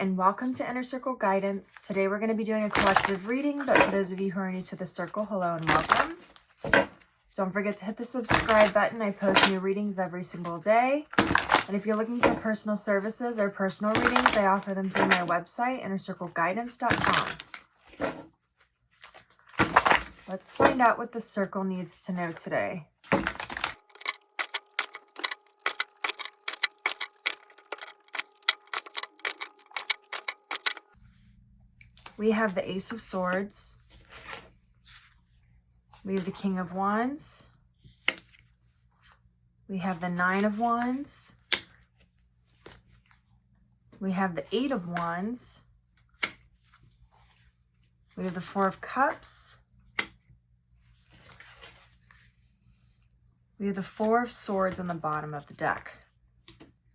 and welcome to Inner Circle Guidance. Today we're going to be doing a collective reading, but for those of you who are new to the circle, hello and welcome. Don't forget to hit the subscribe button. I post new readings every single day. And if you're looking for personal services or personal readings, I offer them through my website, innercircleguidance.com. Let's find out what the circle needs to know today. We have the Ace of Swords. We have the King of Wands. We have the Nine of Wands. We have the Eight of Wands. We have the Four of Cups. We have the Four of Swords on the bottom of the deck.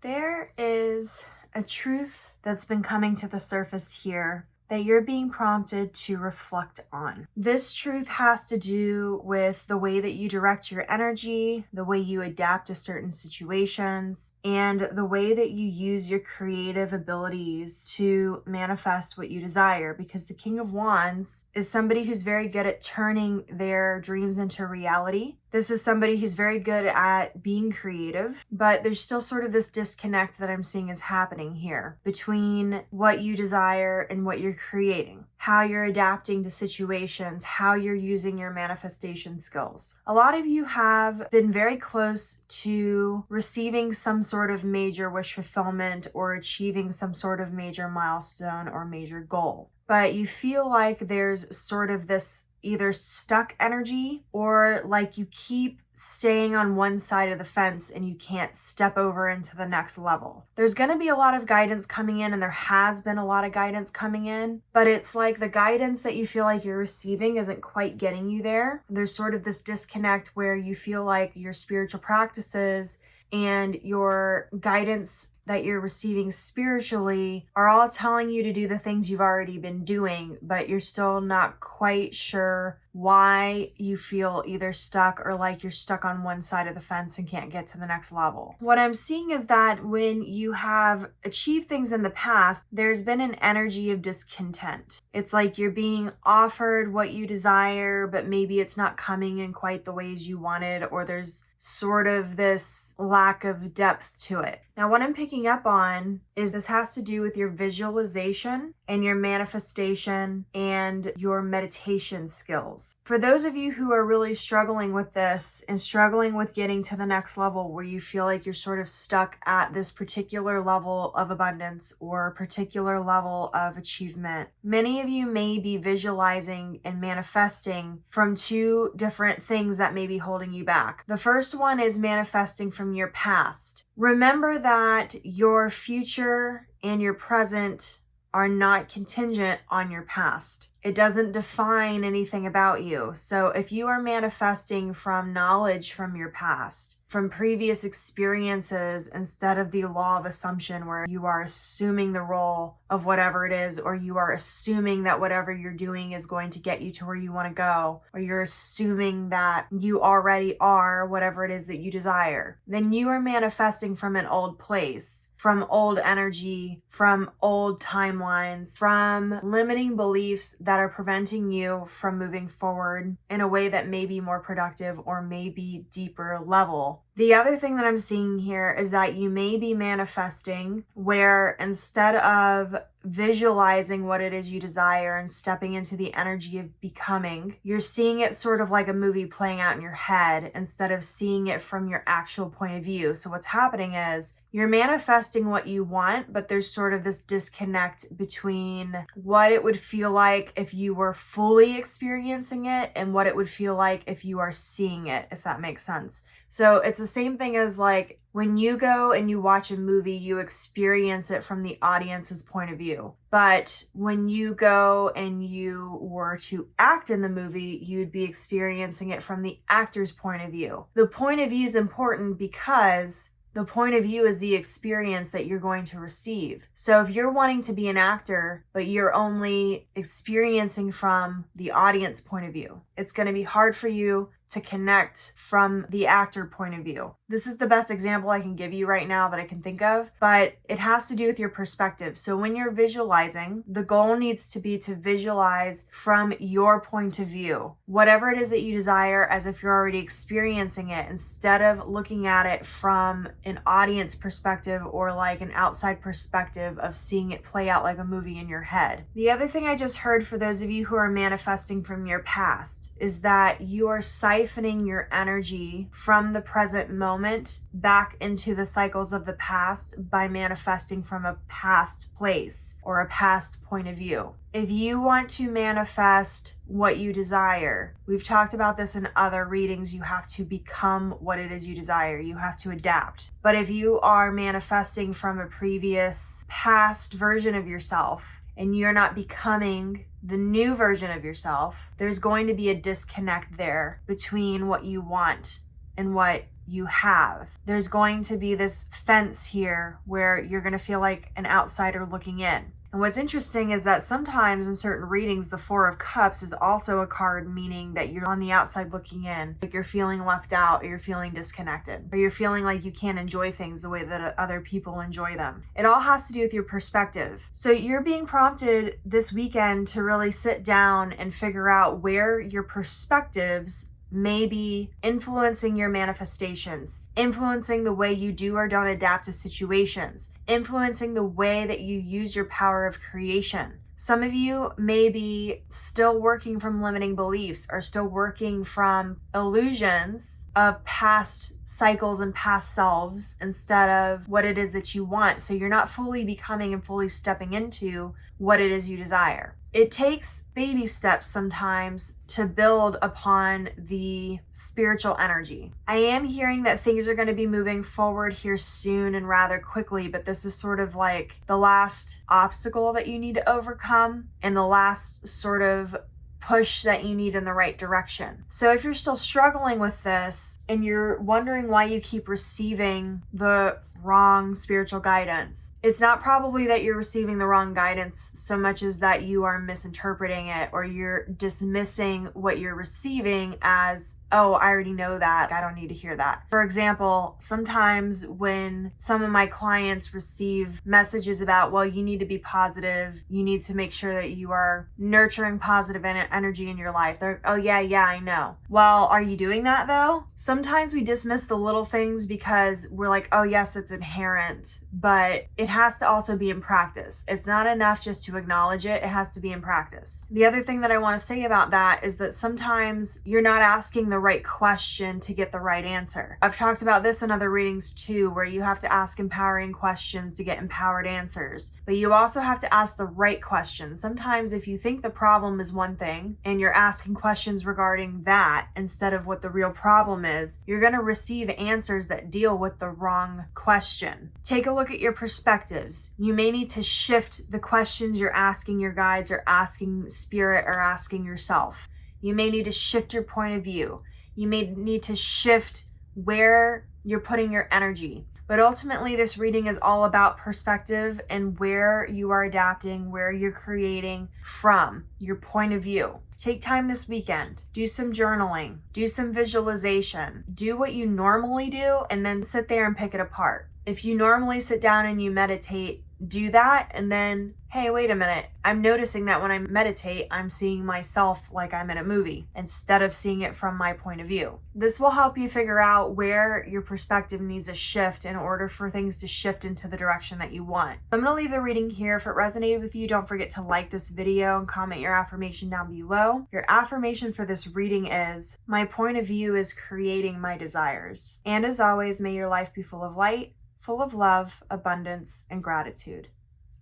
There is a truth that's been coming to the surface here that you're being prompted to reflect on. This truth has to do with the way that you direct your energy, the way you adapt to certain situations, and the way that you use your creative abilities to manifest what you desire. Because the King of Wands is somebody who's very good at turning their dreams into reality. This is somebody who's very good at being creative, but there's still sort of this disconnect that I'm seeing is happening here between what you desire and what you're creating, how you're adapting to situations, how you're using your manifestation skills. A lot of you have been very close to receiving some sort of major wish fulfillment or achieving some sort of major milestone or major goal, but you feel like there's sort of this either stuck energy or like you keep staying on one side of the fence and you can't step over into the next level. There's going to be a lot of guidance coming in, and there has been a lot of guidance coming in, but it's like the guidance that you feel like you're receiving isn't quite getting you there. There's sort of this disconnect where you feel like your spiritual practices and your guidance that you're receiving spiritually are all telling you to do the things you've already been doing, but you're still not quite sure why you feel either stuck or like you're stuck on one side of the fence and can't get to the next level. What I'm seeing is that when you have achieved things in the past, there's been an energy of discontent. It's like you're being offered what you desire, but maybe it's not coming in quite the ways you wanted, or there's sort of this lack of depth to it. Now, what I'm picking up on is this has to do with your visualization and your manifestation and your meditation skills. For those of you who are really struggling with this and struggling with getting to the next level where you feel like you're sort of stuck at this particular level of abundance or a particular level of achievement, many of you may be visualizing and manifesting from two different things that may be holding you back. The first one is manifesting from your past. Remember that your future and your present are not contingent on your past. It doesn't define anything about you. So if you are manifesting from knowledge from your past, from previous experiences, instead of the law of assumption where you are assuming the role of whatever it is, or you are assuming that whatever you're doing is going to get you to where you want to go, or you're assuming that you already are whatever it is that you desire, then you are manifesting from an old place, from old energy, from old timelines, from limiting beliefs that are preventing you from moving forward in a way that may be more productive or maybe deeper level. The other thing that I'm seeing here is that you may be manifesting where instead of visualizing what it is you desire and stepping into the energy of becoming, you're seeing it sort of like a movie playing out in your head instead of seeing it from your actual point of view. So what's happening is you're manifesting what you want, but there's sort of this disconnect between what it would feel like if you were fully experiencing it and what it would feel like if you are seeing it, if that makes sense. So it's the same thing as like when you go and you watch a movie, you experience it from the audience's point of view. But when you go and you were to act in the movie, you'd be experiencing it from the actor's point of view. The point of view is important because the point of view is the experience that you're going to receive. So if you're wanting to be an actor, but you're only experiencing from the audience point of view, it's going to be hard for you to connect from the actor point of view. This is the best example I can give you right now that I can think of, but it has to do with your perspective. So when you're visualizing, the goal needs to be to visualize from your point of view, whatever it is that you desire, as if you're already experiencing it, instead of looking at it from an audience perspective or like an outside perspective of seeing it play out like a movie in your head. The other thing I just heard for those of you who are manifesting from your past is that you are siphoning your energy from the present moment back into the cycles of the past by manifesting from a past place or a past point of view. If you want to manifest what you desire, we've talked about this in other readings, you have to become what it is you desire. You have to adapt. But if you are manifesting from a previous past version of yourself and you're not becoming the new version of yourself, there's going to be a disconnect there between what you want and what you have. There's going to be this fence here where you're going to feel like an outsider looking in. And what's interesting is that sometimes in certain readings, the Four of Cups is also a card meaning that you're on the outside looking in, like you're feeling left out, or you're feeling disconnected, or you're feeling like you can't enjoy things the way that other people enjoy them. It all has to do with your perspective. So you're being prompted this weekend to really sit down and figure out where your perspectives may be influencing your manifestations, influencing the way you do or don't adapt to situations, influencing the way that you use your power of creation. Some of you may be still working from limiting beliefs or still working from illusions of past cycles and past selves instead of what it is that you want. So you're not fully becoming and fully stepping into what it is you desire. It takes baby steps sometimes to build upon the spiritual energy. I am hearing that things are going to be moving forward here soon and rather quickly, but this is sort of like the last obstacle that you need to overcome and the last sort of push that you need in the right direction. So if you're still struggling with this and you're wondering why you keep receiving the wrong spiritual guidance, it's not probably that you're receiving the wrong guidance so much as that you are misinterpreting it or you're dismissing what you're receiving as, oh, I already know that, I don't need to hear that. For example, sometimes when some of my clients receive messages about, well, you need to be positive, you need to make sure that you are nurturing positive energy in your life. They're, oh yeah, I know. Well, are you doing that though? Sometimes we dismiss the little things because we're like, oh yes, it's inherent, but it has to also be in practice. It's not enough just to acknowledge it. It has to be in practice. The other thing that I want to say about that is that sometimes you're not asking the right question to get the right answer. I've talked about this in other readings too, where you have to ask empowering questions to get empowered answers, but you also have to ask the right questions. Sometimes if you think the problem is one thing and you're asking questions regarding that instead of what the real problem is, you're going to receive answers that deal with the wrong question. Take a look at your perspectives. You may need to shift the questions you're asking your guides or asking spirit or asking yourself. You may need to shift your point of view. You may need to shift where you're putting your energy. But ultimately, this reading is all about perspective and where you are adapting, where you're creating from, your point of view. Take time this weekend, do some journaling, do some visualization, do what you normally do, and then sit there and pick it apart. If you normally sit down and you meditate, do that, and then, hey, wait a minute, I'm noticing that when I meditate, I'm seeing myself like I'm in a movie instead of seeing it from my point of view. This will help you figure out where your perspective needs a shift in order for things to shift into the direction that you want. I'm going to leave the reading here. If it resonated with you, don't forget to like this video and comment your affirmation down below. Your affirmation for this reading is, my point of view is creating my desires. And as always, may your life be full of light, full of love, abundance, and gratitude.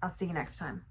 I'll see you next time.